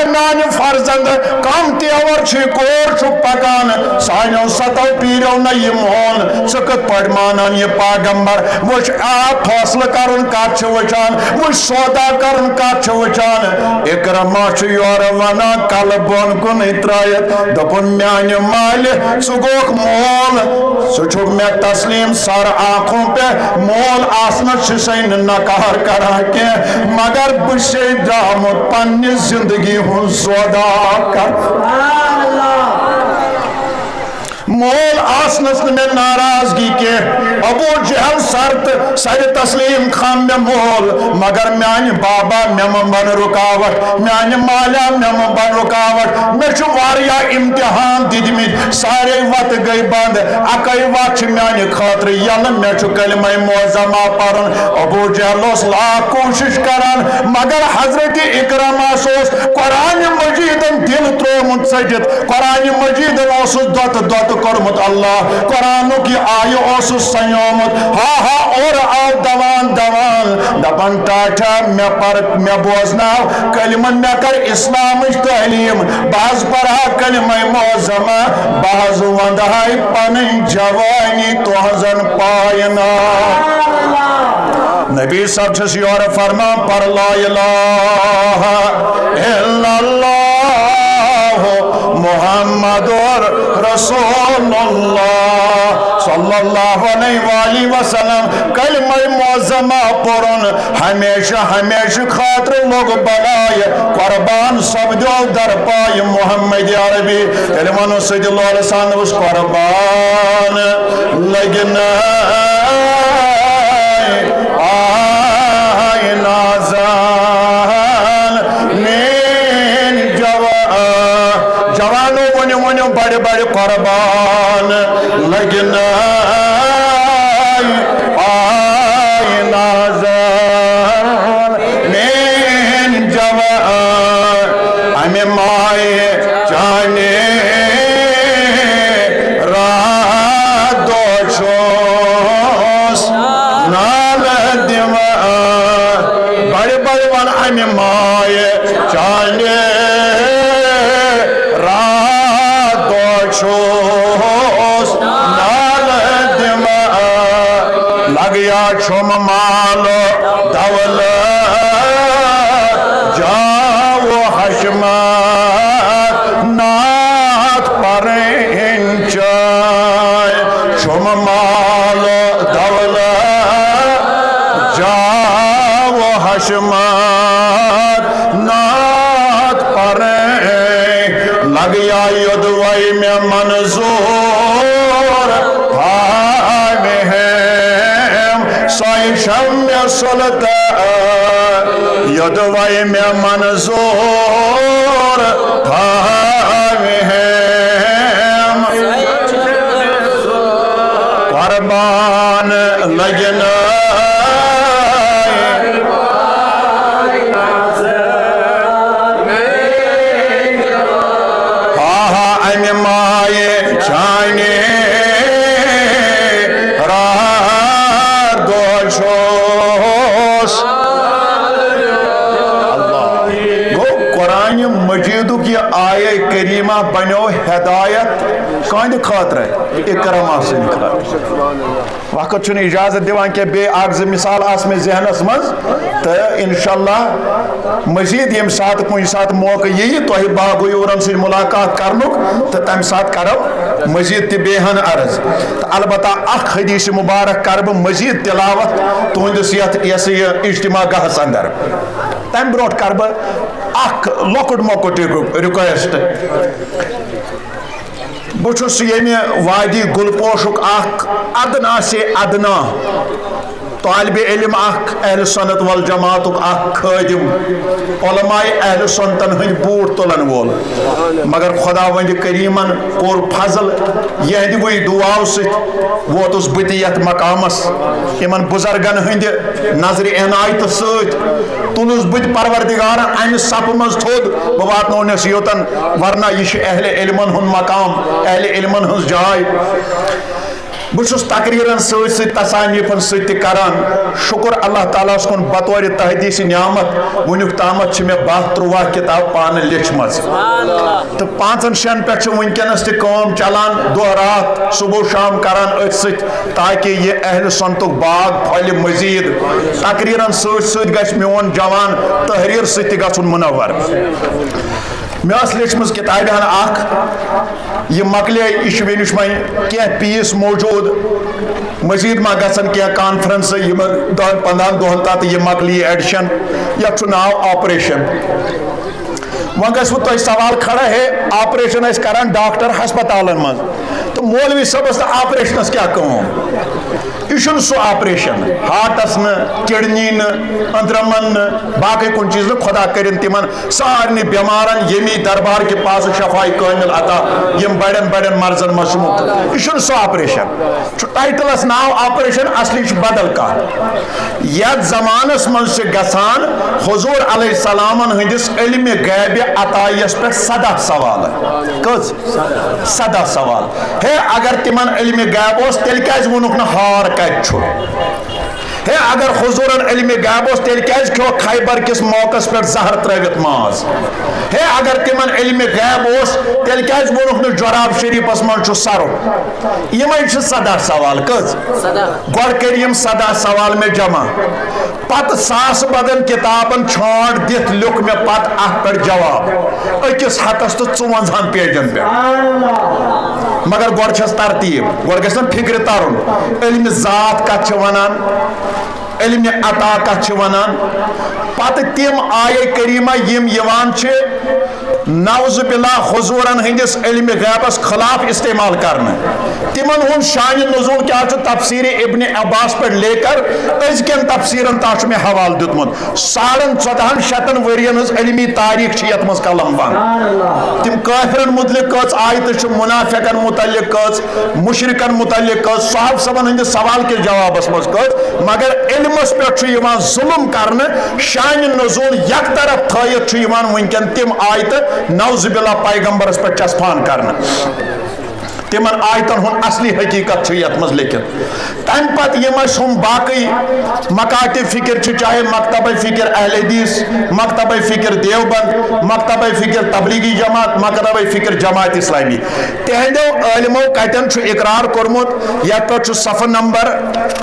نان فرزند کم تیور چھ کور چھ پکان سانیو ستو پیرو نئی مون سکت پڑ مانان یہ پاگمبر وچ آپ فاصل کرن کات چھ وچان وچ سودا کرن کات چھ وچان اکرما چھ یور ونا کل بون کن اترایت دپن میان مال سگوک مول سچوک میں تسلیم سار آنکھوں پہ مول آسنت شسین نکار کرا کے مگر بشی دامت پنی زندگی ہوں سودا کر مول آسنس میں ناراضگی کے ابو جہل سر تسلیم خان میں مول مگر میان بابا میم بن رکاوٹ میان مالا میم بن رکاوٹ میں چھو واریا امتحان دیدمت سارے وقت گئی بند اکائی وقت میان خاطر یل میں چھو کلمہ معظمہ پرن ابو جہل اس لا کوشش کران مگر حضرت اکرما سوس قرآن مجیدن دل ترومت سجد قرآن مجیدن اوسس دوت کرمت اللہ قرآنو کی آیو اوسس سنیومت ہاں اور آو دوان دپن ٹاٹا میں بوزناو کلمہ میں کر اسلام تعلیم بعض پڑھا کلمہ معظمہ بعض وندہائی پنن جوانی توہزن پائنا نبی صاحب چھس یور فرمان پر لا الہ الا اللہ محمد رسول اللہ صلی اللہ علیہ وسلم کلمہ معظمہ پرن ہمیشہ خاطر لوگ بلائے قربان سب جو در پائے محمد عربی کلمہ سید اللہ لسان اس قربان لگنا آئی نازان مین جوانو ونیو بڑے قربان لگنا آئی نازان مین جوان ہمیں مائے جانے رات دو چوس نال دیوان بڑے ون ہمیں مائے جانے لگیا چھم مالو دولت جاو حشمت نات پر انچائے چھم مالو دولت جاو حشمت نات پر لگیا یدوائی میں منظور سائی شم سلطہ یدوائی میں منظور تھاوے ہم قربان لگنا کریمہ بنو ہدایت کہند خاطر اکرم آسن خاطر وقت چھن اجازت دیوان کہ بے اغز مثال آس میں ذہنس مز تو انشاءاللہ مزید یم سات کن سات موقع یہ تو باغوی اورن سے ملاقات کرنک تو تم سات کرو مزید تبیہن عرض تو البتہ اخ حدیث مبارک کرب مزید تلاوت تہندس یس اجتماع گاہس اندر تم بروٹ کرب اخ لۄکُٹ مۄکُٹ رِکویسٹ بہٕ چھُس ییٚمہِ وادی گُلپوشُک اکھ ادنا سے ادنا طالب علم اخ اہل سنت والجماعتک اخ خادم علماء اہل سنتن ہند بوٹ تلن وول مگر خدا وند کریمن کور فضل یہند وی دعاو ست ووتس بت یت مقامس یمن بزرگن ہند نظر عنایت ست تلس بت پروردگار امہ سپ مز تھود بہ واتنونس یوتن ورنہ یہ اہل علمن ہند مقام اہل علمن ہند جائے بہت تقریرن ست تصانیفن ست کران شکر اللہ تعالیٰ کن بطور تحدیث نعمت ونیک تامت میں 12-13 کتاب پان لیچمز تو 5-6 پہ ونکس تم چلان دہ رات صبح شام کران ات ست تاکہ یہ اہل سنتک باغ پھل مزید تقریرن ست گھ میون جوان تحریر ست گھن منور میں لیچمز کتابہ اخ یہ مکلے یہ نش وی کی پیس موجود مزید ما گھن کی کانفرنس 10-15 دہن تات یہ مکلی ایڈیشن یتھ ناو آپریشن وہاں گھس بہ تہ سوال کھڑا ہے آپریشن اس کران ڈاکٹر ہسپتالن مز تو مولوی صبس آپریشنس کیا کم یہ سہ آپریشن ہارٹس کڈنی اندرمن باقی کن چیز خدا کرن تمن سارے بیمارن یمی دربار کے پاس شفائی کامل عطا یم بڑن بڑن مرضن مشموع یہ سہ آپریشن ٹائٹلس ناو آپریشن اصلی بدل کا یت زمانس من گھان حضور علیہ السلام ہندس علم غیب عطائیس پہ 17 سوال کز 17 سوال ہے اگر تمن علم غیب اس تیل کیاز ونک نہ ہار کت ہے اگر حضورن علم غیب اس تیل کیاز کھو خیبر کس موقع پہ زہر تروت ماز ہے اگر تمن علم غیب اس تیل کیاز ونک نہ جراب شریفس من سرو یمے 17 سوال کز گوڑ کریم 17 سوال میں جمع پت 1000 بدن کتابن چھانٹ دت لکھ میں پت ات پہ جواب اکس ہتس تو 54 پیجن پہ مگر گوڑ چھس ترتیب گوڑ گھس نا فکر ترن علم ذات کت ونان علم عطا کت ونان پتہ تم آیے کریمہ یم یوان چھ نعوذ باللہ حضورن ہندس علم غیبس خلاف استعمال کرنا تمن ہن شان نزول کیا تفسیر ابن عباس پہ لے کر ازکین تفسیرن تا میں حوالہ دیتمت 1450 ورین ہز علمی تاریخ یت مز قلم بند تم کافرن متعلق کچ آیت منافقن متعلق کچ مشرکن متعلق کچ صحابہ صبن ہندس سوال کے جوابس مز کچ مگر علمس پہ ظلم کرنے شان نزول یک طرف تھائیت ونکن تم آیت نعوذ باللہ پیغمبرس پہ چسپان کرنا تمن آیتن ہن اصلی حقیقت یت مز لکھت تم پت یم ہم باقی مکاتب فکر چاہے مکتب فکر اہل حدیث مکتب فکر دیوبند مکتب فکر تبلیغی جماعت مکتب فکر جماعت اسلامی تہندو علمو کتن اقرار کورمت یت پہ صفحہ نمبر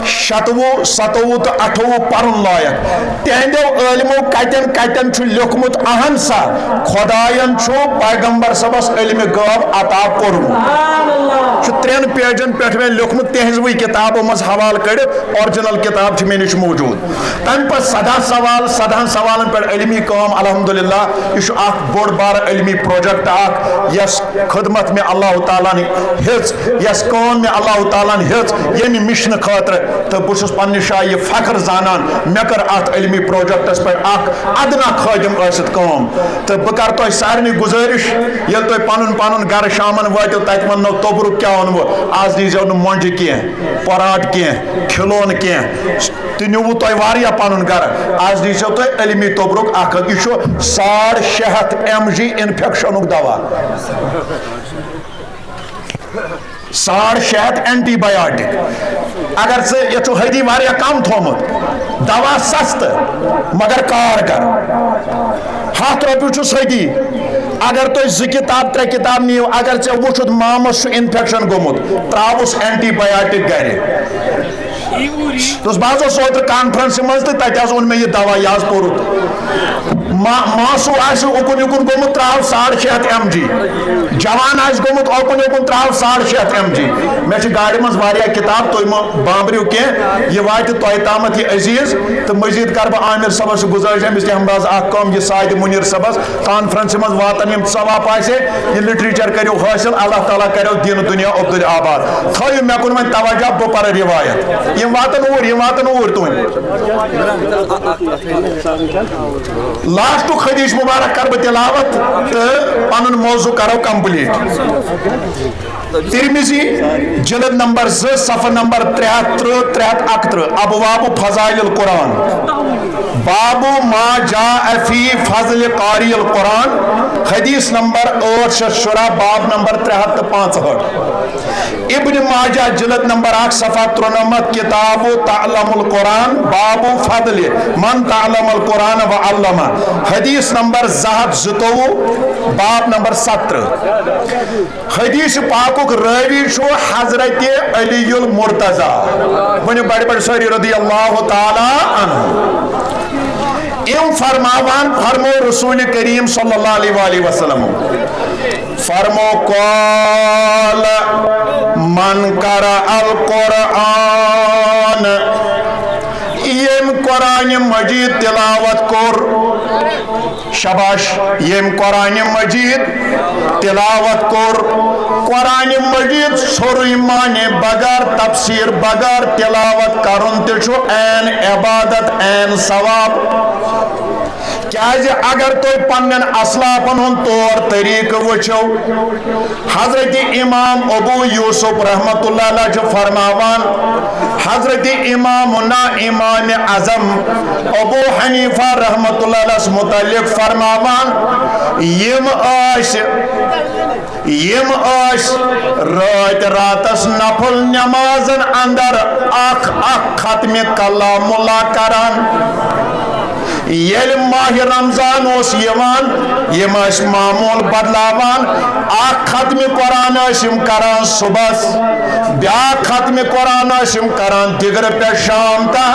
27 27 تو 28 پرن لائق تہندو علمو کتن کتن لکھمت اہم سا خدائن پیغمبر صبس علم غیب عطا کورمت 3 پیجن پہ میں لکھمت تہذوی کتابوں مز حوالہ کڑت اورجنل کتاب میں نش موجود تم پہ 17 سوالن پہ علمی کام الحمدللہ یہ اخ بوڑ بار علمی پروجیکٹ اخ یس خدمت میں اللہ تعالیٰ نے ہز یس کام میں اللہ تعالیٰ نے ہز یم مشن خاطر تو بس پنہ جائے یہ فخر زانان مے کر ات علمی پروجیکٹس پہ اخ ادنا خادم ثت کام تو بہ کر تہ سارے گزارش یل تہ پن گھر شامن واتو تت ونو توبرک کیا ونو آز دیزو نا مونجہ کی پراٹ کی کھلون کی تہ نیو تہ واریاہ پن گھر آز دیزو تہ علمی توبرک اخ یہ 650 mg انفیکشنک دوا 650 اینٹی بایوٹک اگر سے یہ ہدی واریاہ کم تھومت دوا سست مگر کارگر 100 رۄپیہِ چھُس ہدی اگر تُہۍ 2 کتاب 3 کتاب نیو اگر ژےٚ وُچھُتھ مامس انفیکشن گوٚمُت تراوُس اینٹی بایوٹک گرِ بہٕ حظ اوسُس اوترٕ کانفرنسہِ منٛز تہٕ تتہِ حظ اوٚن مےٚ یہِ دوا یہِ حظ پوٚرُتھ ماسو آسہِ اُکُن یُکُن گوٚمُت تراو 650 mg جوان آسہِ گوٚمُت اوکُن یُکُن تراو 650 mg مےٚ چھِ گاڑِ منٛز واریاہ کتاب تُہۍ مہٕ بامبرِو کینٛہہ یہِ واتہِ تۄہہِ تامَتھ یہِ عزیٖز تہٕ مٔزیٖد کَرٕ بہٕ عامر صٲبَس گُزٲرِش أمِس دِمہٕ بہٕ حظ اکھ کٲم یہِ سادِ مُنیٖر صٲبَس کانفرنسہِ منٛز واتَن یِم ثواب آسہِ یہِ لِٹریچر کٔرِو حٲصِل اللہ تعالیٰ کَریو دیٖنہٕ دُنیا عبدُل آباد تھٲیِو مےٚ کُن وۄنۍ توجہ بہٕ پَرٕ رِوایت یِم واتَن اوٗرۍ تُہۍ لاسٹُک حدیث مبارک کر بہٕ تلاوت تہٕ پنُن موضوع کرو کمپلیٹ ترمذی جلد نمبر 2 صفحہ نمبر 330 331 ابواب فضائل القرآن باب ما جاء فی فضل قاری القرآن حدیث نمبر 860 باب نمبر 365 ابن ماجہ جلد نمبر 1 صفحہ 93 کتاب تعلم القرآن باب فضل من تعلم القرآن وعلمہ حدیث نمبر 222 باب نمبر 17 حدیث پاکک راوی چھو حضرت علی المرتضی ونیو بڑی بڑی ساری رضی اللہ تعالی عنہ ام فرماوان فرمو رسول کریم صلی اللہ علیہ وآلہ وسلم فرمو قال من قرأ القرآن یم قرآن مجید تلاوت کور شباش یم قرآن مجید تلاوت کور قرآن مجید سوری معنی بغیر تفسیر بغیر تلاوت کرن تچو این عبادت این ثواب کیازِ اگر تُہۍ پننٮ۪ن اسلافن ہُنٛد طور طریقہٕ وٕچھو حضرت امام ابو یوسف رحمۃ اللہ علیہ چھُ فرماوان حضرت امامنا امام اعظم ابو حنیفہ رحمۃ اللہ علیہ متعلق فرماوان یم راتس نفل نمازن اندر اخ ختم کلام اللہ کران یل ماہ رمضان اس یوان یم اس معمول بدلاوان اخ ختم قرآن اسم کران صبح بیا ختم قرآن اسم کران دگر پہ شام تا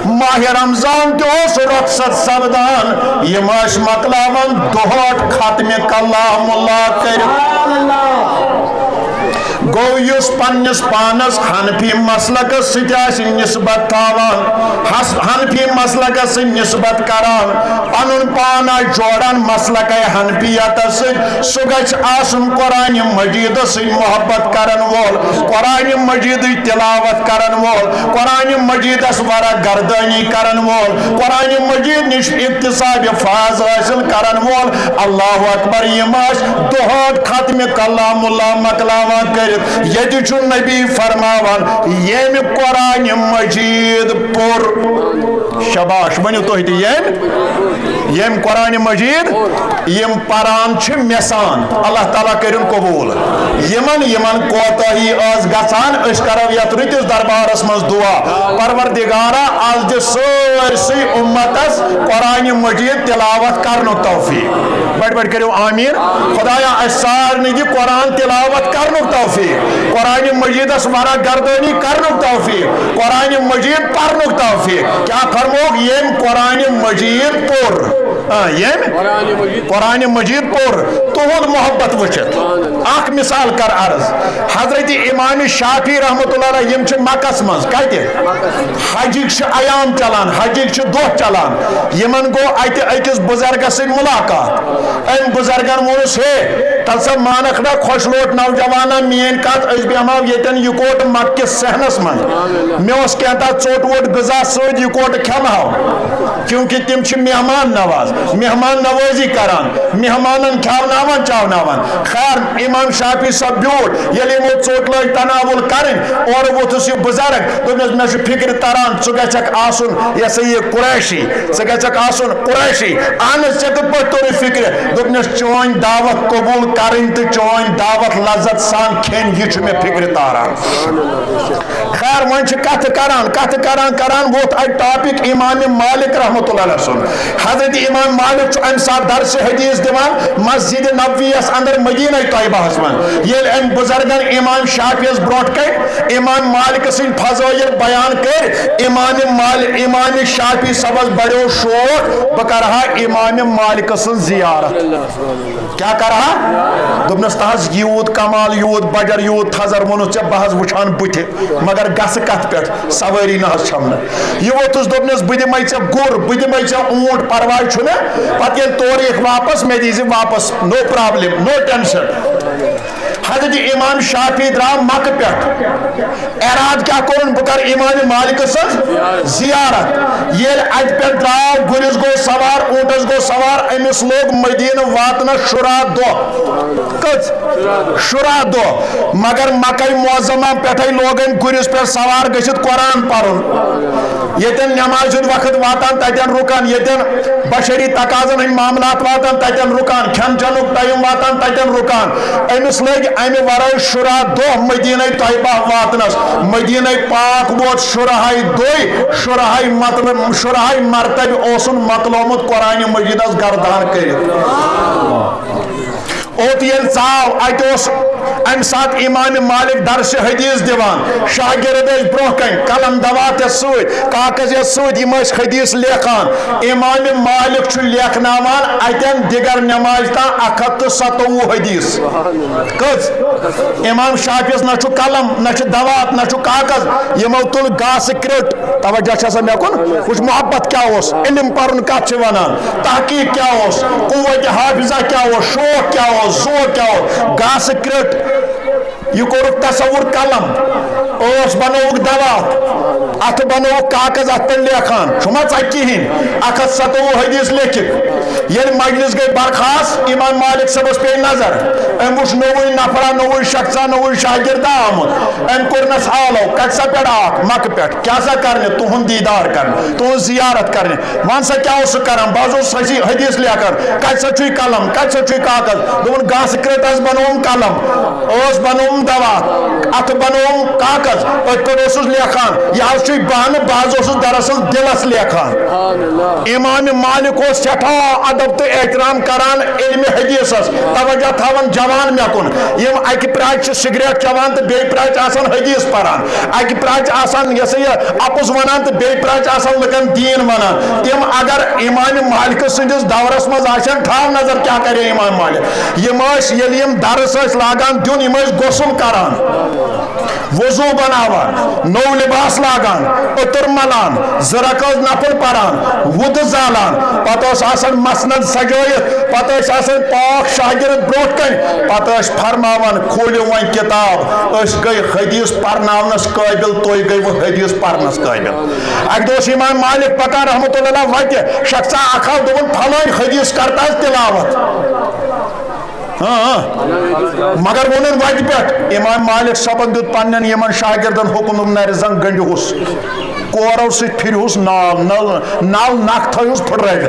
ماہ رمضان تو اس رخصت سبدان یم اس مکلاوان دہٹ ختم کلام اللہ کر گو یس پنس پانس حنفی مسلکس ست نسبت تھاوان حنفی مسلکس نسبت کران پنن پانا جوڑان مسلک حنفیت سہ گھ آسن قرآن مجید سی محبت کرن وول قرآن مجید تلاوت کرن وول قرآن مجیدس ورا گردانی کرن وول قرآن مجید نش اقتصاب فاض حاصل کرن وول اللہ اکبر یم دہٹ ختم کلام اللہ مکلاوان کر یدی چھُ نبی فرماوان یم قرآن مجید پور شباش ونیو تُہۍ تہِ یم قرآن مجید یم پران چھ میسان اللہ تعالیٰ کرن قبول یمن کوتاہی آز گژھان أسۍ کرو یتھ رٔتِس دربارس منٛز دعا پروردگارا آز دِ سٲرسٕے اُمتس قرآن مجید تلاوت کرنُک توفیق بڑ بڑ کٔرِو آمیٖن خدایا اَسہِ سارنٕے دِ قرآن تلاوت کرنُک توفیق قرآن مجیدس ورا گردانی کرنُک توفیق قرآن مجید پرنُک توفیق کیا فرموک یم قرآن مجید پور قرآن مجید پور تہد محبت وچت اخ مثال کر عرض حضرت امام شافی رحمۃ اللہ علیہ یم مکس مز کت حجک ایام چلان حجک دہ چلان یمن گو اتہ اکس بزرگس ست ملاقات ام بزرگن وونس ہے تلسا مانک نا خوش لوٹ نوجوانا مین کت اس بیمو یتن یکوٹ مکہ صحنس من مے اس کینتا ژوٹ ووٹ غذا ست یکوٹ کھمہو کیونکہ تم مہمان نواز مہمان نوازی کران مہمانن کھوناوان چاوناوان خیر امام شافی صاحب بیوٹ یلی یمو ژوٹ لگ تناول کرن اور ووتھس یہ بزرگ دوپنس مے چھ فکر تران ژٕ گژھکھ آسن یہ سا یہ قریشی ژٕ گژھکھ آسن قریشی اہن ژےٚ کِتھ پٲٹھۍ توٚرُے فکر دوپنس چٲنۍ دعوت قبول کرٕنۍ تہٕ چٲنۍ دعوت لذت سان کھیٚنۍ یہِ چھُ مےٚ فکر تاران خیر وۄنۍ چھِ کتھ کران ووت اتہِ ٹاپک امام مالک رحمۃ اللہ علیہ سُنٛد حضرت امام مالک چھُ امہِ ساتہٕ درسِ حدیث دِوان مسجد نبویس اندر مدینہ طیبہس من ییٚلہِ امہِ بزرگن امام شافیس برونٛٹھ کٔنۍ امام مالک سٕنٛدۍ فضٲیل بیان کٔرۍ امام شافی صبس بڑیو شوق بہٕ کرہا امام مالک سٕنٛز زیارت کیا کرہا دوپنس تہذ یوٗت کمال یوٗت بجر یوٗت تھزر ووٚنُس ژےٚ بہٕ حظ وٕچھان بٕتھِ مگر گژھٕ کتھ پٮ۪ٹھ سوٲری نہ حظ چھم نہٕ یہ ووتھُس دوپنس بہٕ دِمے ژےٚ گر بہٕ دِمے ژےٚ اونٹ پرواے چھُنہٕ پتہٕ ییٚلہِ تورٕ یِکھ واپس مےٚ دیٖزِ واپس نو پرابلم نو ٹینشن حضرت امام شافی درٛاو مکہ پٮ۪ٹھ اراد کیا کوٚرُن بہٕ کرٕ امام مالک سٕنٛز زیارت ییٚلہِ اتہِ پٮ۪ٹھ درٛاو گُرِس گوٚو سوار اونٹس گوٚو سوار أمِس لوگ مدینہ واتنس 10 دۄہ کٔژ 10 دۄہ مگر مکہ معظمہ پٮ۪ٹھے لوگن گُرِس پٮ۪ٹھ سوار گٔژھِتھ قرآن پرُن ییٚتٮ۪ن نمازِ ہُنٛد وقت واتان تتٮ۪ن رُکان ییٚتٮ۪ن بشری تقاضن ہٕنٛدۍ معاملات واتان تتٮ۪ن رُکان کھٮ۪ن چٮ۪نُک ٹایم واتان تتٮ۪ن رُکان أمِس لٔگۍ امہِ ورٲے 10 دۄہ مدینہ طیبہ واتنس مدینہ پاک ووت 10 مرتبہ اوسُن مۄکلومُت قرآن مجیدس گردان کٔرِتھ اوت ییٚلہِ ژاو اتہِ اوس امہِ ساتہٕ امام مالک درسِ حدیث دِوان شاگرد ٲسۍ برونٛہہ کَنۍ قلم دوات ٲسۍ سۭتۍ کاغذ ٲسۍ سۭتۍ یِم ٲسۍ حدیث لیکھان امام مالک چھُ لیکھناوان اتٮ۪ن دِگر نماز تام 127 حدیث کٔژ امام شافیس نہ چھُ قلم نہ چھُ دوات نہ چھُ کاغذ یِمو تُل گاسہٕ کرٛٹ توجہ چھا سا مےٚ کُن وٕچھ محبت کیٛاہ اوس علم پرُن کتھ چھِ ونان تحقیق کیٛاہ اوس قوت حافظہ کیٛاہ اوس شوق کیٛاہ اوس ذوق کیٛاہ اوس گاسہٕ کرٛٹ یہ کوٚرُکھ تصور قلم ٲس بنووُکھ دوات اتھ بنووُکھ کاغذ اتھ پٮ۪ٹھ لیکھان چھُما ژکہِ کِہیٖنۍ 127 حدیث لیکھِتھ ییٚلہِ مجلس گٔے برخاست امام مالک صٲبس پیٚیہِ نظر أمۍ وٕچھ نوٚوُے نفرا نوٚوُے شخصا نوٚوُے شاگردا آمُت أمۍ کوٚرنس آلو کتہِ سا پٮ۪ٹھ آکھ مکہ پٮ۪ٹھ کیٛاہ سا کرنہِ تُہُنٛد دیٖدار کرنہِ تُہٕنٛز زیارت کرنہِ وَن سا کیٛاہ اوس سُہ کران بہٕ حظ اوسُس حدیث لیکھان کتہِ سا چھُے قلم کتہِ سا چھُے کاغذ دوٚپُن گاسہٕ کرٛٹ حظ بنووُم قلم ٲس بنووُم دوات اتھ بنووُم کاغذ أتھۍ پٮ۪ٹھ اوسُس لیکھان یہِ حظ چھُے بہانہٕ بہٕ حظ اوسُس دراصل دلس لیکھان امام مالک اوس سٮ۪ٹھاہ ادب تہٕ احترام کران علمِ حدیثس توجہ تھاوان جوان مےٚ کُن یِم اکہِ پراچہِ چھِ سگریٹ چٮ۪وان تہٕ بیٚیہِ پراچہِ آسان حدیث پران اکہِ پراچہِ آسان یہِ سا یہِ اپُز ونان تہٕ بیٚیہِ پراچہِ آسان لُکن دیٖن ونان تِم اگر امام مالکہٕ سٕنٛدِس دورس منٛز آسن تھاو نظر کیٛاہ کرے امام مالک یِم ٲسۍ ییٚلہِ یِم درس ٲسۍ لاگان دیُن یِم ٲسۍ غسل کران وضو بناوان نو لباس لاگان عطر ملان زرق ٲسۍ نفل پران وُدٕ زالان پتہٕ اوس آسان مسند سجٲیِتھ پتہٕ ٲسۍ آسان پاک شاگرد برونٛٹھ کَنۍ پتہٕ ٲسۍ فرماوان کھوٗلِو وۄنۍ کِتاب أسۍ گٔے حدیث پرناونس قٲبِل تُہۍ گٔیوٕ حدیث پرنس قٲبِل اکہِ دۄہ اوس امام مالک پکان رحمتہ اللہ وتہِ شخصا اکھ آو دوٚپُن فلٲنۍ حدیث کرتا حظ تلاوت مگر وونُن وتہِ پٮ۪ٹھ امام مالک صٲبن دیُت پننٮ۪ن یِمن شاگردن حُکم دوٚپ نرِ زن گنٛڈِہوس کورو سۭتۍ پھِرِہوس نال نل نکھ تھٲیہوس پھٕٹرٲوِتھ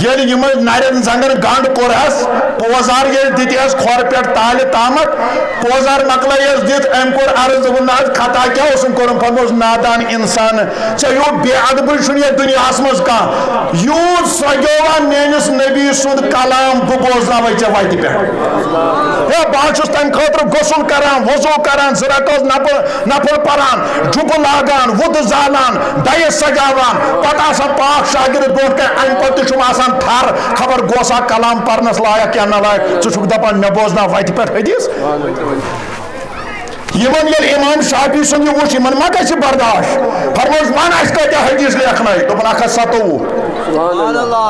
یل یم نرین زنگن گنڈ کورس پوزار یل دتس کھور پہ تالہ تامت پوزار مکلس دت ام کور عرض دن خطا کیا کورن فرموس نادان انسان ژےٚ بے ادب یہ دنیا مز کھانا یوت سجوان میانس نبی سند کلام بہ بوزناوے ژےٚ وتہِ پہ بہت تمہ خاطر غسل کران وضو کران زرکس نفل پران جُبہٕ لاگان وُدٕ زالان دَیہِ سجاوان پتہٕ آسان پاک شاگرد برونٛٹھ کَنہِ امہِ پتہٕ تہِ چھُم آسان تھر خبر گوسا کلام پرنس لایق یا نہ لایق ژٕ چھُکھ دپان مےٚ بوزناو وتہِ پٮ۪ٹھ حدیث یمن یل امام شافعی سن یہ وچھ یمن ما گژھِ برداشت فرموس ون اسہِ کۭتیاہ حدیث لیکھنٲے دوٚپُن 127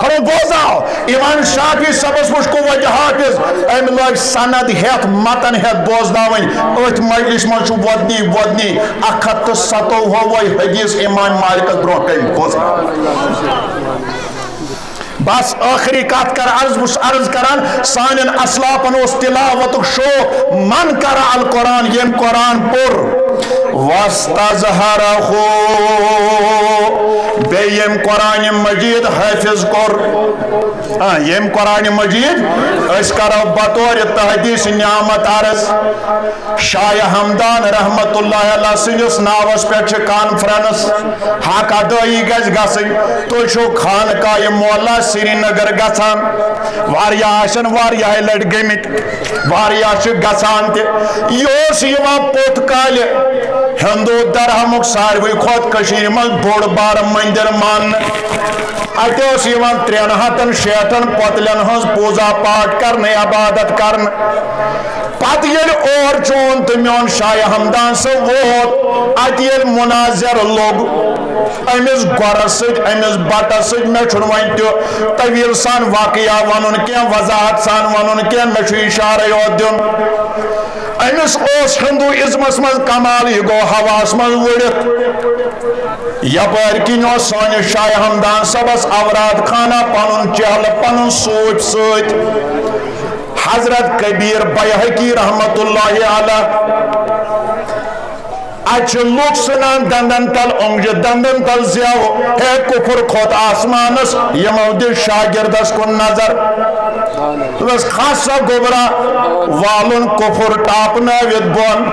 فرموس بوزاو امام شافعی صبس وچھ قوت حافظ امہِ لٲگۍ سند ہیتھ متن ہیتھ بوزناوٕنۍ أتھۍ مجلس منٛز چھُ وۄدنی 127 حدیث امام مالکس برونٛہہ کَنہِ بوزناوٕنۍ بس آخری کت کر عرض کران سانن اسلافن اس تلاوت شوق من کر القرآن یم قرآن پور واستظہرہ بیم قرآن مجید حافظ کور یم قرآن مجید اس کرو بطور تحدیث نعمت عرض شاہ ہمدان رحمت اللہ علیہ سنس ناوس پہ کانفرنس حق ادائی گژھِ گژھٕنۍ تُہۍ چھو خانقاہ مولا سری نگر گژھان واریاہ آسن واریاہ لٹہِ گٔمٕتۍ واریاہ چھِ گژھان تہِ یہِ اوس یِوان پوٚت کالہِ ہندو درہمُک ساروٕے کھۄتہٕ کٔشیٖرِ منٛز بوٚڑ بارٕ مٔنٛدِر ماننہٕ اتہِ اوس یِوان 360 پۄتلٮ۪ن ہٕنٛز پوٗزا پاٹ کرنہٕ عبادت کرنہٕ پتہٕ ییٚلہِ اور چون تہٕ میون شاہ ہمدان صٲب ووت اتہِ ییٚلہِ مناظر لوٚگ أمِس گۄرس سۭتۍ أمِس بٹس سۭتۍ مےٚ چھُنہٕ وۄنۍ تہِ طویٖل سان واقعہ ونُن کینٛہہ وضاحت سان ونُن کینٛہہ مےٚ چھُ اِشارے یوت دیُن أمِس اوس ہندوازمس منٛز کمال یہِ گوٚو ہواہس منٛز وُڑِتھ یپٲرۍ کِنۍ اوس سٲنِس شاہ ہمدان صٲبس اوراد خانہ پنُن چہلہٕ پنُن سوٗپۍ سۭتۍ حضرت کبیر بیہقی رحمت اللہ علیہ اچھ لوگ سنان دندن تل اونگجہ دندن تل زیو ہے کفر کھوت آسمانس یمو دی شاگردس کن نظر بس خاصا گبرا والن کفر ٹاپناویت بون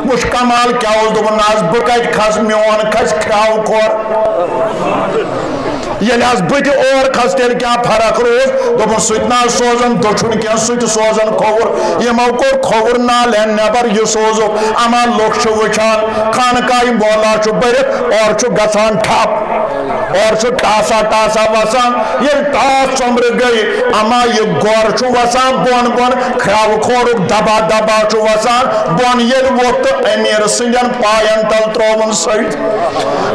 مش کمال کیا اس دو ناز بکت کھس میون کھس کھراو کھور یل آس بت اور کھس تیل کیا فرق روز دوپن سوتنا سوزن دچھن کیا سوت سوزن کھور یمو کور کھور نالین نبر یہ سوزو اما لوگ چھو وچھان خانقاہ مولا چھو برت اور چھو گژھان ٹھپ اور چھو ٹاسا ٹاسا وسان یہ ٹاس چمر گئی اما یہ گور چھو وسان بون بون کھراو کھورک دبا دبا چھو وسان بون یہ وقت امیر سنجن پائن تل تروون سیت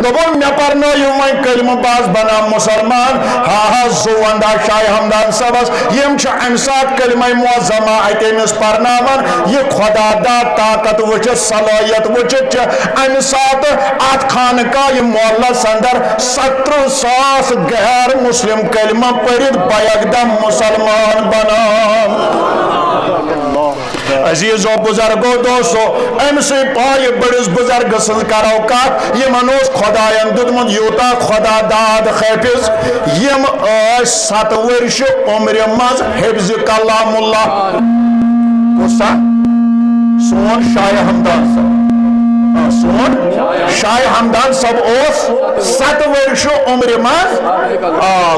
دوپن میں پرنو میں کلمہ باز بنا مسلمان ہاں زوندہ شاہ ہمدان صبس یم چھ امسات کلمہ معظمہ ایتمس پرناون یہ خدا دا طاقت وچھ صلاحیت وچھ امسات ات خانقاہ مولا سندر 70,000 غیر مسلم کلمہ پرد بیکدم مسلمان بنا عزیز و بزرگو دوستو ام سے پائے بڑس بزرگ سن کرو کات یہ منوس خدایان ددمن یوتا خدا داد خیفز یم 7 ورش عمر مز حفظ کلام اللہ کسا سون شاہ ہمدان صاحب سون شاہ ہمدان صاحب اوس 7 ورش عمر مز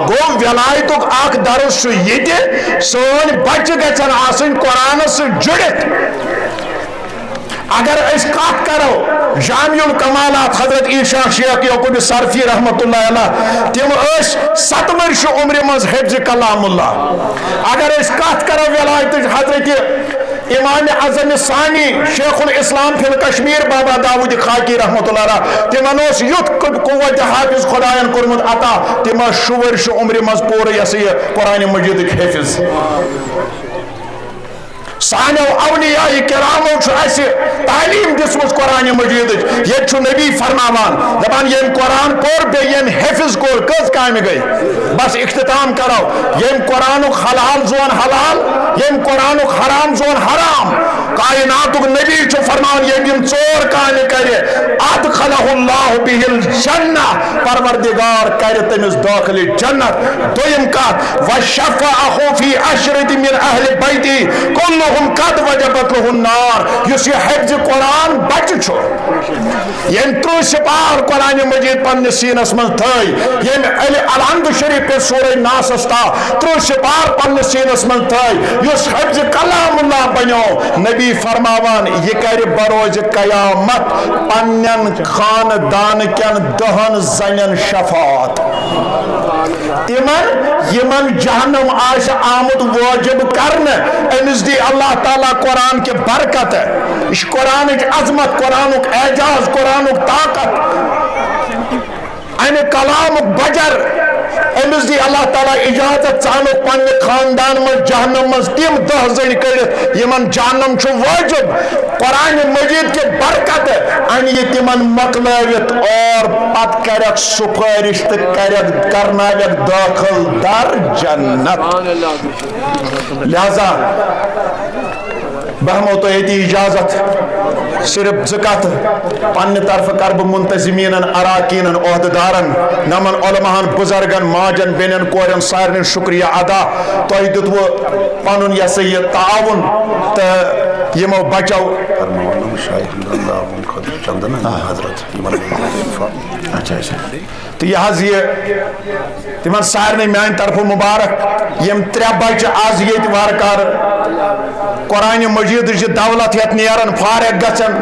گو ولایتک اخ درس یہ سون بچہ گھن آسن قرآن سے جڑت اگر اس کات کرو جامع الکمالات حضرت عیشا شیخ یعقوب سرفی رحمت اللہ علیہ تم اس 7 ورش عمر مز حفظ کلام اللہ اگر اس کات کرو ولایت حضرت امام اعظم ثانی شیخ الاسلام فی الکشمیر بابا داود خاکی رحمت اللہ علیہ تمن اس یت قوت حافظ خدایان کورمت عطا تم شورش عمر مز پور یس قرآن مجید حفظ سانو اولیاء کرامو تعلیم دسمت قرآن مجید یہ نبی فرماوان دپان یم قرآن پور بے یم حفظ کور کز کامہ گئی بس اختتام کرو یم قرآن حلال زون حلال یم قرآن حرام زون حرام کائنات نبی فرمان یم ژور کامہ کرے ادخلہ اللہ بہ الجنہ پروردگار کرے تمس داخل جنت دویم کت وشفعہ فی عشرۃ من اہل بیتی کلہم قد وجبت لہ النار یس یہ حفظ قرآن بچہ چھو یم 30 سپار قرآن مجید پنس سینس من تھائی یم الحمد شریف پہ سورہ ناس استا 30 سپار پنس سینس من تھائی یس حفظ کلام اللہ بنو نبی فرماوان یہ کر بروز قیامت پنن خاندان کن 10 زنن شفاعت یمن جہنم آش آمد واجب کرن امس دی اللہ تعالیٰ قرآن کے برکت ہے اس قرآن کی عظمت قرآن کا اعجاز قرآن کی طاقت امہ کلام بجر امس دی اللہ تعالیٰ اجازت ثانو پنہ خاندان من جہنم من تم 10 زن کرت یمن جہنم چھ واجب قرآن مجید کے برکت ان یہ تمن مکلوت اور پت کرک سفارش تو کرناوک داخل در جنت لہذا بہمو تو یہ اجازت صرف زکات پنہ طرف کر بہ منتظمین اراکین عہدیدارن نمن علماءن بزرگن ماجن بینن کورن سارن شکریہ ادا تہ دتو پنن یہ یہ تعاون تو یمو بچو تو یہ تمن سارے میان طرف مبارک یم 3 بچہ آز یہ وارکار قرآن مجید دولت یت نیرن فارغ گھن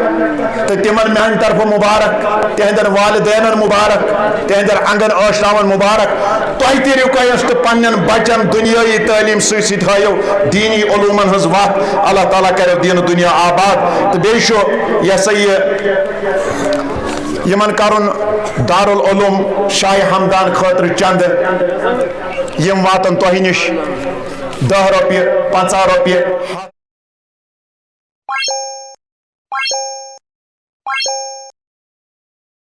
تو تمن میان طرف مبارک تہندن والدین مبارک تہندر انگن آشناون مبارک تہ تہ رکیس تو پنن بچن دنیائی تعلیم سی تھو دینی علومن ہز وت اللہ تعالیٰ کرو دین دنیا آباد تو بیشو یہ سا یمن کرن دارالعلوم شاہ ہمدان خاطر چند یم واتن تہ نش 10 روپیہ 50 روپیہ